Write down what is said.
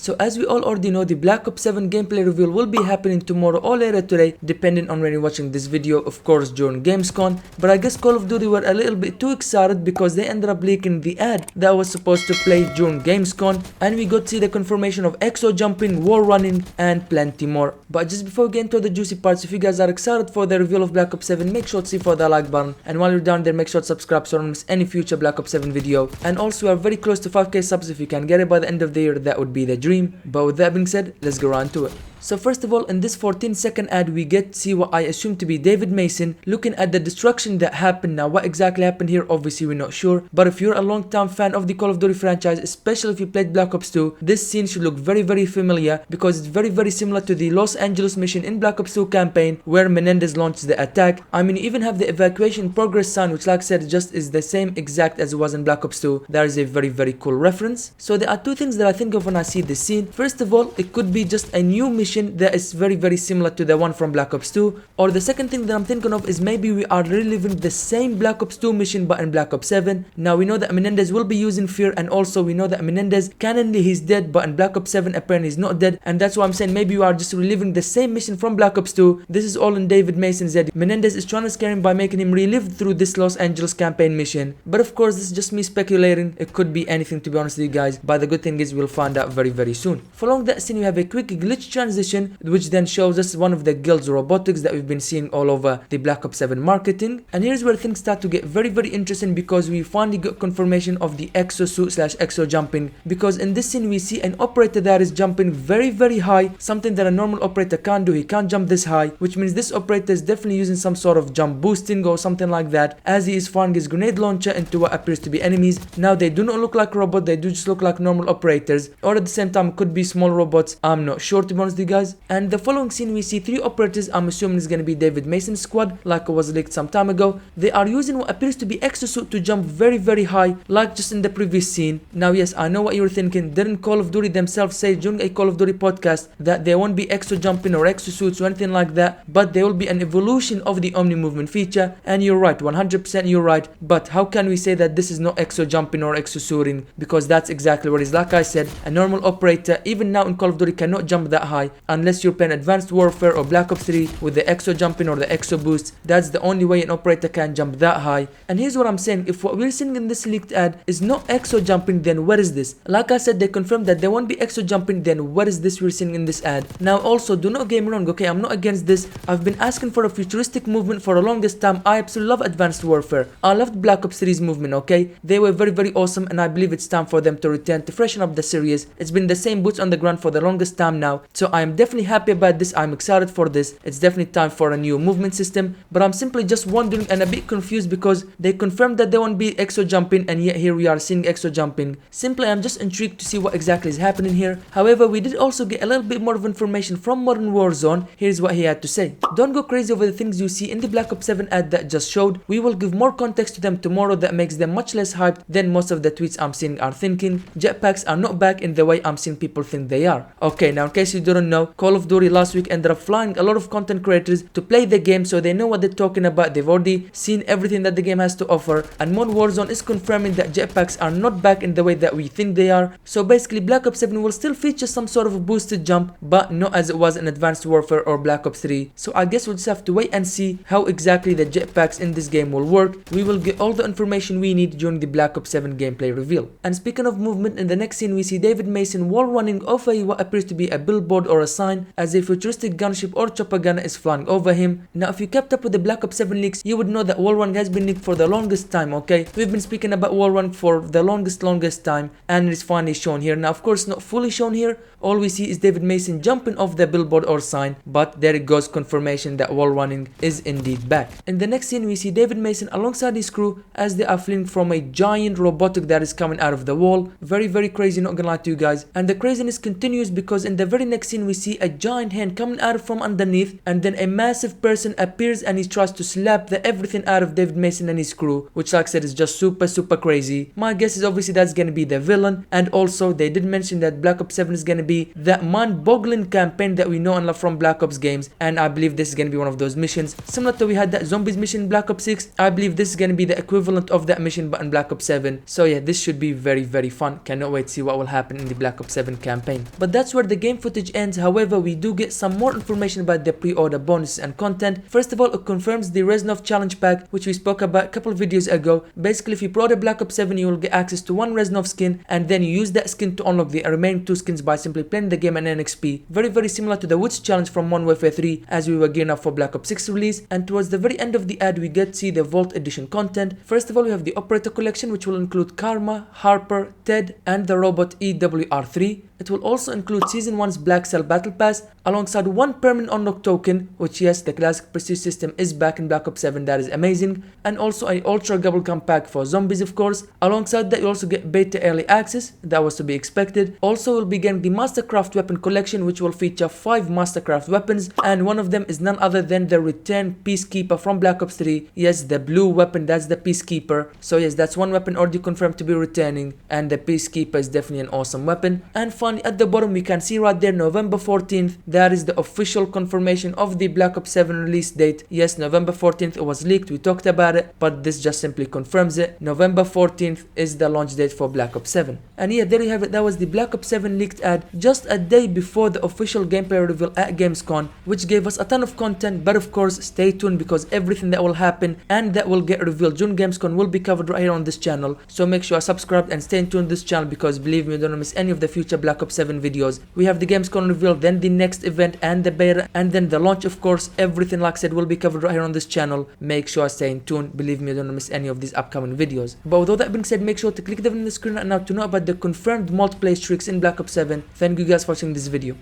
So as we all already know, the Black Ops 7 gameplay reveal will be happening tomorrow or later today, depending on when you're watching this video, of course during Gamescom. But I guess Call of Duty were a little bit too excited because they ended up leaking the ad that was supposed to play during Gamescom, and we got to see the confirmation of exo jumping, wall running, and plenty more. But just before we get into the juicy parts, if you guys are excited for the reveal of Black Ops 7, make sure to see for the like button, and while you're down there, make sure to subscribe so you don't miss any future Black Ops 7 video. And also we are very close to 5k subs. If you can get it by the end of the year, that would be the dream. But with that being said, let's go on to it. So first of all, in this 14-second ad, we get to see what I assume to be David Mason looking at the destruction that happened. Now what exactly happened here, obviously we're not sure, but if you're a long-time fan of the Call of Duty franchise, especially if you played Black Ops 2, this scene should look very familiar because it's very similar to the Los Angeles mission in Black Ops 2 campaign where Menendez launched the attack. I mean, you even have the evacuation progress sign, which like I said just is the same exact as it was in Black Ops 2. That is a very cool reference. So there are two things that I think of when I see this scene. First of all, it could be just a new mission that is very similar to the one from Black Ops 2, or the second thing that I'm thinking of is maybe we are reliving the same Black Ops 2 mission but in Black Ops 7. Now we know that Menendez will be using fear, and also we know that Menendez canonly he's dead, but in Black Ops 7 apparently he's not dead, and that's why I'm saying maybe we are just reliving the same mission from Black Ops 2. This is all in David Mason's head. Menendez is trying to scare him by making him relive through this Los Angeles campaign mission, but of course this is just me speculating. It could be anything, to be honest with you guys, but the good thing is we'll find out very soon. Following that scene, we have a quick glitch transition which then shows us one of the guild's robotics that we've been seeing all over the Black Ops 7 marketing. And here's where things start to get very interesting because we finally got confirmation of the exosuit / exo jumping, because in this scene we see an operator that is jumping very high, something that a normal operator can't do. He can't jump this high, which means this operator is definitely using some sort of jump boosting or something like that, as he is firing his grenade launcher into what appears to be enemies. Now they do not look like robots, they do just look like normal operators, or at the same time could be small robots. I'm not sure, to be honest with you guys. And the following scene we see 3 operators. I'm assuming it's going to be David Mason's squad, like it was leaked some time ago. They are using what appears to be exosuit to jump very high, like just in the previous scene. Now yes, I know what you're thinking. Didn't Call of Duty themselves say during a Call of Duty podcast that there won't be exo jumping or exosuits or anything like that, but there will be an evolution of the Omni movement feature? And you're right, 100% you're right. But how can we say that this is not exo jumping or exosuiting? Because that's exactly what it is. Like I said, a normal operator even now in Call of Duty cannot jump that high unless you're playing Advanced Warfare or Black Ops 3 with the exo jumping or the exo boost. That's the only way an operator can jump that high. And here's what I'm saying, if what we're seeing in this leaked ad is not exo jumping, then what is this? Like I said, they confirmed that there won't be exo jumping, then what is this we're seeing in this ad? Now also, do not get me wrong, okay, I'm not against this. I've been asking for a futuristic movement for the longest time. I absolutely love Advanced Warfare. I loved Black Ops 3's movement, okay? They were very awesome, and I believe it's time for them to return to freshen up the series. It's been the same boots on the ground for the longest time now, so I am definitely happy about this. I'm excited for this. It's definitely time for a new movement system, but I'm simply just wondering and a bit confused because they confirmed that there won't be exo jumping, and yet here we are seeing exo jumping. Simply, I'm just intrigued to see what exactly is happening here. However, we did also get a little bit more of information from Modern Warzone. Here's what he had to say. Don't go crazy over the things you see in the Black Ops 7 ad that just showed. We will give more context to them tomorrow that makes them much less hyped than most of the tweets I'm seeing are thinking. Jetpacks are not back in the way I'm seeing people think they are. Okay, now in case you didn't know, Call of Duty last week ended up flying a lot of content creators to play the game, so they know what they're talking about. They've already seen everything that the game has to offer, and Modern Warzone is confirming that jetpacks are not back in the way that we think they are. So basically Black Ops 7 will still feature some sort of a boosted jump, but not as it was in Advanced Warfare or Black Ops 3. So I guess we'll just have to wait and see how exactly the jetpacks in this game will work. We will get all the information we need during the Black Ops 7 gameplay reveal. And speaking of movement, in the next scene we see David Mason wall running off what appears to be a billboard or a sign as a futuristic gunship or chopper gunner is flying over him. Now if you kept up with the Black Ops 7 leaks, you would know that wall running has been leaked for the longest time, okay? We've been speaking about wall running for the longest time, and it's finally shown here. Now of course not fully shown here. All we see is David Mason jumping off the billboard or sign, but there it goes, confirmation that wall running is indeed back. In the next scene we see David Mason alongside his crew as they are fleeing from a giant robotic that is coming out of the wall. Very crazy, not gonna lie to you guys. And the craziness continues because in the very next scene we we see a giant hand coming out from underneath, and then a massive person appears and he tries to slap the everything out of David Mason and his crew, which like I said is just super crazy. My guess is obviously that's gonna be the villain, and also they did mention that Black Ops 7 is gonna be that mind-boggling campaign that we know and love from Black Ops games, and I believe this is gonna be one of those missions similar to we had that zombies mission in Black Ops 6. I believe this is gonna be the equivalent of that mission but in Black Ops 7. So yeah, this should be very fun. Cannot wait to see what will happen in the Black Ops 7 campaign. But that's where the game footage ends. However, we do get some more information about the pre-order bonuses and content. First of all, it confirms the Reznov challenge pack, which we spoke about a couple of videos ago. Basically, if you pre-order Black Ops 7, you will get access to one Reznov skin, and then you use that skin to unlock the remaining 2 skins by simply playing the game and NXP. Very similar to the Woods challenge from Modern Warfare 3 as we were gearing up for Black Ops 6 release. And towards the very end of the ad, we get to see the Vault Edition content. First of all, we have the Operator Collection, which will include Karma, Harper, Ted, and the robot EWR3. It will also include Season 1's Black Cell Battle Pass, alongside one permanent unlock token, which yes, the classic prestige system is back in Black Ops 7, that is amazing, and also an Ultra Bubblegum pack for zombies of course. Alongside that, you also get beta early access, that was to be expected. Also, we'll be getting the Mastercraft Weapon Collection, which will feature 5 Mastercraft weapons, and one of them is none other than the Return Peacekeeper from Black Ops 3. Yes, the blue weapon, that's the Peacekeeper. So yes, that's one weapon already confirmed to be returning, and the Peacekeeper is definitely an awesome weapon. And finally, at the bottom we can see right there November 14th, that is the official confirmation of the Black Ops 7 release date. Yes, November 14th, it was leaked, we talked about it, but this just simply confirms it. November 14th is the launch date for Black Ops 7. And yeah, there you have it. That was the Black Ops 7 leaked ad just a day before the official gameplay reveal at Gamescom, which gave us a ton of content. But of course, stay tuned, because everything that will happen and that will get revealed during Gamescom will be covered right here on this channel. So make sure you are subscribed and stay tuned to this channel, because believe me, you don't want to miss any of the future Black Ops 7 videos. We have the Gamescom reveal, then the next event and the beta, and then the launch of course. Everything like I said will be covered right here on this channel. Make sure you stay tuned. Believe me, you don't want to miss any of these upcoming videos. But with all that being said, make sure to click the button on the screen right now to know about the confirmed multiplayer streaks in Black Ops 7. Thank you guys for watching this video.